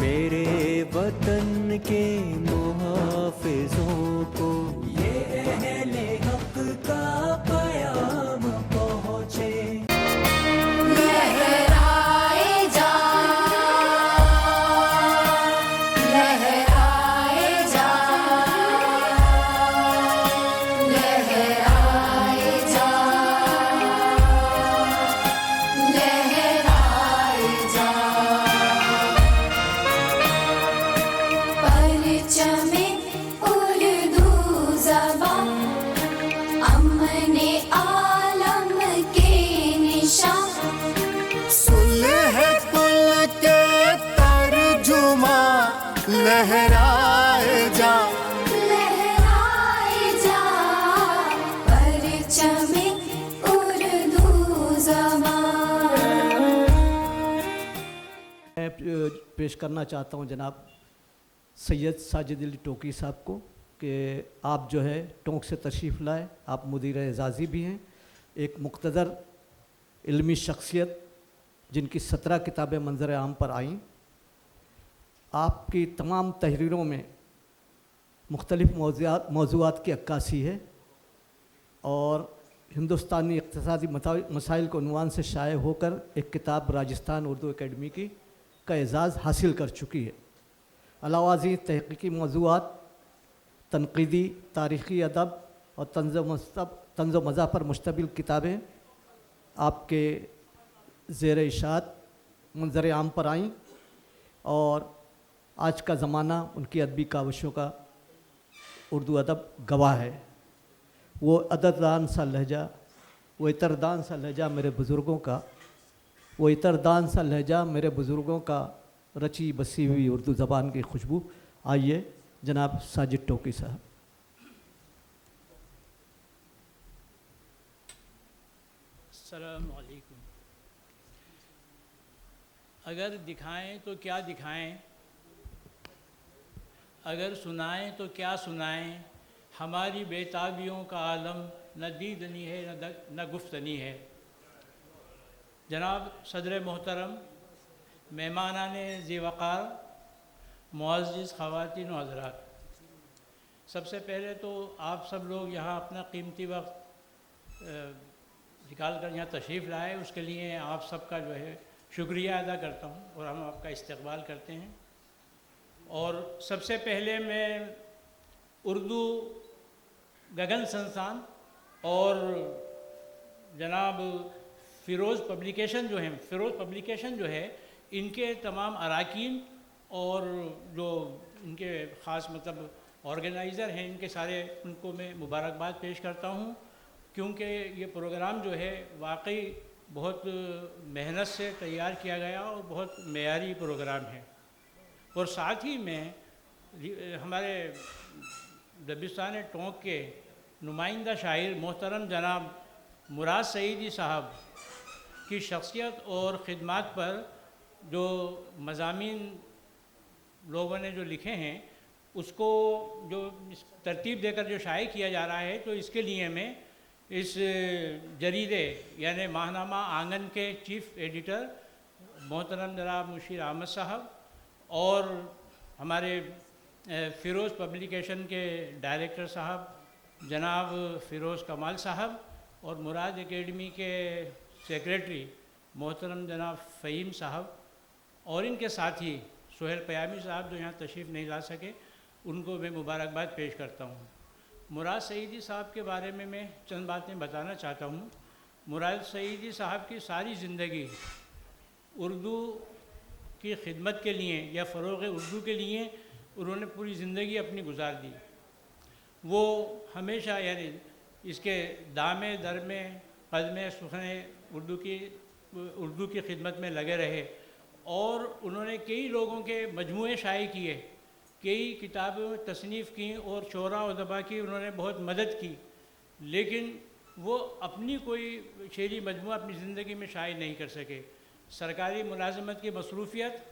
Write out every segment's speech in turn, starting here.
मेरे वतन के मुहाफिजों को ये अहले हक का पयाम पहुँचे। लहराए जा, लहराए जा, लहराए जा, लहराए जा। परचमे उर्दू ज़बां अमने आलम के निशान। सुलह कुल के तर्जुमा लहराए जा, लहराए जा, परचमे उर्दू ज़बां। मैं पेश करना चाहता हूँ जनाब सैयद साजिद अली टोकी साहब को कि आप जो है टोंक से तशरीफ़ लाए। आप मुदीर एजाज़ी भी हैं, एक मुक़्तदर इल्मी शख्सियत जिनकी 17 किताबें मंज़र आम पर आईं। आपकी तमाम तहरीरों में मुख्तलिफ़ मौज़ूआत की अक्कासी है और हिंदुस्तानी इक़्तिसादी मसाइल को उन्वान से शाये होकर एक किताब राजस्थान उर्दू एकेडमी की का एज़ाज़ हासिल कर चुकी है। अलावाज़ी तहक़ीक़ी मौज़ूआत, तनक़ीदी, तारीख़ी अदब और तंज़ मज़ा पर मुश्तमिल किताबें आपके ज़ेर इशाअत मंज़र आम पर आईं और आज का ज़माना उनकी अदबी काविशों का उर्दू अदब गवाह है। वो अदरदान सा लहजा, वो इतरदान सा लहजा मेरे बुज़ुर्गों का, वो इतरदान सा लहजा मेरे बुज़ुर्गों का, रची बसी हुई उर्दू ज़बान की खुशबू। आइए जनाब साजिद टोकी साहब। अस्सलामु अलैकुम। अगर दिखाएं तो क्या दिखाएं, अगर सुनाएं तो क्या सुनाएं, हमारी बेताबियों का आलम न दीदनी है न गुफ्तनी है। जनाब सदर मोहतरम, मेहमानाने ज़ी-वक़ार, मुअज़्ज़िज़ ख़वातीन व हज़रात, सबसे पहले तो आप सब लोग यहाँ अपना कीमती वक्त निकाल कर यहाँ तशरीफ़ लाए, उसके लिए आप सबका जो है शुक्रिया अदा करता हूँ और हम आपका इस्तक़बाल करते हैं। और सबसे पहले मैं उर्दू गगन संस्थान और जनाब फ़िरोज़ पब्लिकेशन जो है इनके तमाम अराकीन और जो इनके ख़ास मतलब ऑर्गेनाइज़र हैं, इनके सारे उनको मैं मुबारकबाद पेश करता हूँ, क्योंकि ये प्रोग्राम जो है वाकई बहुत मेहनत से तैयार किया गया और बहुत मेयारी प्रोग्राम है। और साथ ही में हमारे दबिस्तान टोंक के नुमाइंदा शायर मोहतरम जनाब मुराद सईदी साहब की शख्सियत और ख़िदमत पर जो मज़ामीन लोगों ने जो लिखे हैं उसको जो तरतीब देकर जो शाये किया जा रहा है, तो इसके लिए मैं इस जरीदे यानी माहनामा आंगन के चीफ़ एडिटर मोहतरम जनाब मुशीर अहमद साहब और हमारे फ़िरोज़ पब्लिकेशन के डायरेक्टर साहब जनाब फ़िरोज़ कमाल साहब और मुराद एकेडमी के सेक्रेटरी मोहतरम जनाब फ़हीम साहब और इनके साथी सुहेल पयामी साहब जो यहाँ तशरीफ़ नहीं ला सके, उनको मैं मुबारकबाद पेश करता हूँ। मुराद सईदी साहब के बारे में मैं चंद बातें बताना चाहता हूँ। मुराद सईदी साहब की सारी ज़िंदगी उर्दू की खिदमत के लिए या फ़रोग़ उर्दू के लिए उन्होंने पूरी ज़िंदगी अपनी गुजार दी। वो हमेशा यानी इसके दामे दरमे क़दमे सुखने उर्दू की खिदमत में लगे रहे और उन्होंने कई लोगों के मजमूए शाये किए, कई किताबें तसनीफ़ की और शोरा और दबा की उन्होंने बहुत मदद की, लेकिन वो अपनी कोई शेरी मजमूआ अपनी ज़िंदगी में शाये नहीं कर सके। सरकारी मुलाजमत की मसरूफ़ियत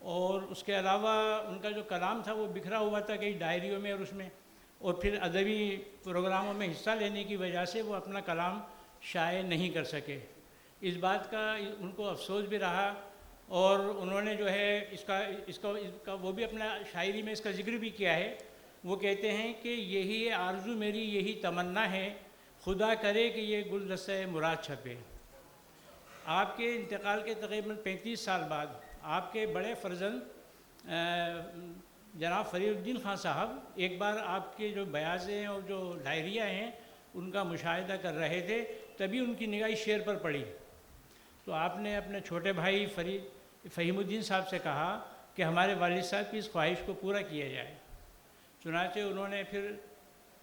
और उसके अलावा उनका जो कलाम था वो बिखरा हुआ था कई डायरियों में और उसमें, और फिर अदबी प्रोग्रामों में हिस्सा लेने की वजह से वो अपना कलाम शाये नहीं कर सके। इस बात का उनको अफसोस भी रहा اور انہوں نے جو ہے اس کا وہ بھی اپنا شاعری میں اس کا ذکر بھی کیا ہے. وہ کہتے ہیں کہ یہی آرزو میری یہی تمنا ہے، خدا کرے کہ یہ گلدستہ مراد چھپے. آپ کے انتقال کے تقریباً 35 سال بعد آپ کے بڑے فرزند جناب فرید الدین خان صاحب ایک بار آپ کے جو بیاضیں ہیں اور جو ڈائریاں ہیں ان کا مشاہدہ کر رہے تھے، تبھی ان کی نگاہ شعر پر پڑی. تو آپ نے اپنے چھوٹے بھائی فہیم الدین صاحب سے کہا کہ ہمارے والد صاحب کی اس خواہش کو پورا کیا جائے. چنانچہ انہوں نے پھر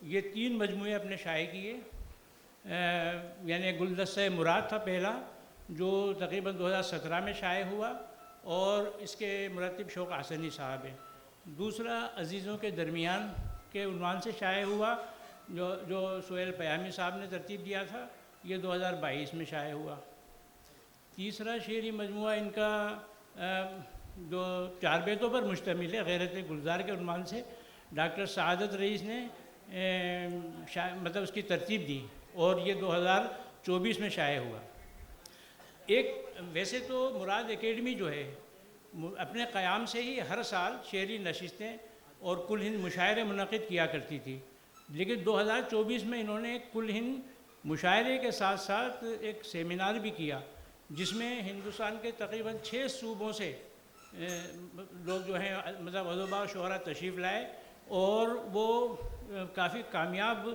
یہ 3 مجموعے اپنے شائع کیے. یعنی گلدستہ مراد تھا پہلا، جو تقریباً 2017 میں شائع ہوا، اور اس کے مرتب شوق حسنی صاحب ہیں. دوسرا عزیزوں کے درمیان کے عنوان سے شائع ہوا، جو سہیل پیامی صاحب نے ترتیب دیا تھا، یہ 2022 میں شائع ہوا. تیسرا شعری مجموعہ ان کا جو 4 بیتوں پر مشتمل ہے، غیرت گلزار کے عنوان سے ڈاکٹر سعادت رئیس نے مطلب اس کی ترتیب دی، اور یہ 2024 میں شائع ہوا. ویسے تو مراد اکیڈمی جو ہے اپنے قیام سے ہی ہر سال شعری نشستیں اور کل ہند مشاعرے منعقد کیا کرتی تھی، لیکن 2024 میں انہوں نے کل ہند مشاعرے کے ساتھ ساتھ ایک سیمینار بھی کیا، جس میں ہندوستان کے تقریباً 6 صوبوں سے لوگ جو ہیں مطلب ادباء و شعراء تشریف لائے، اور وہ کافی کامیاب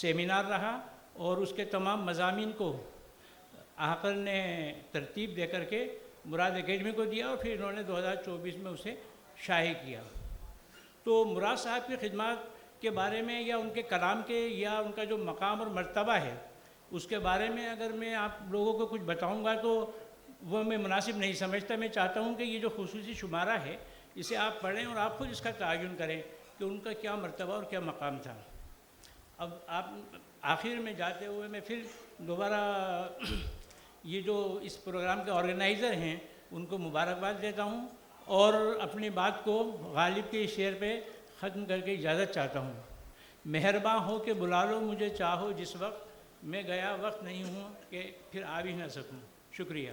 سیمینار رہا. اور اس کے تمام مضامین کو آخر نے ترتیب دے کر کے مراد اکیڈمی کو دیا، اور پھر انہوں نے 2024 میں اسے شائع کیا. تو مراد صاحب کی خدمات کے بارے میں یا ان کے کلام کے یا ان کا جو مقام اور مرتبہ ہے اس کے بارے میں اگر میں آپ لوگوں کو کچھ بتاؤں گا تو وہ میں مناسب نہیں سمجھتا. میں چاہتا ہوں کہ یہ جو خصوصی شمارہ ہے اسے آپ پڑھیں اور آپ خود اس کا تعین کریں کہ ان کا کیا مرتبہ اور کیا مقام تھا. اب آپ آخر میں جاتے ہوئے میں پھر دوبارہ یہ جو اس پروگرام کے آرگنائزر ہیں ان کو مبارکباد دیتا ہوں، اور اپنی بات کو غالب کے شعر پہ ختم کر کے اجازت چاہتا ہوں. مہرباں ہو کہ بلا لو مجھے چاہو جس وقت، میں گیا وقت نہیں ہوں کہ پھر آ بھی نہ سکوں. شکریہ.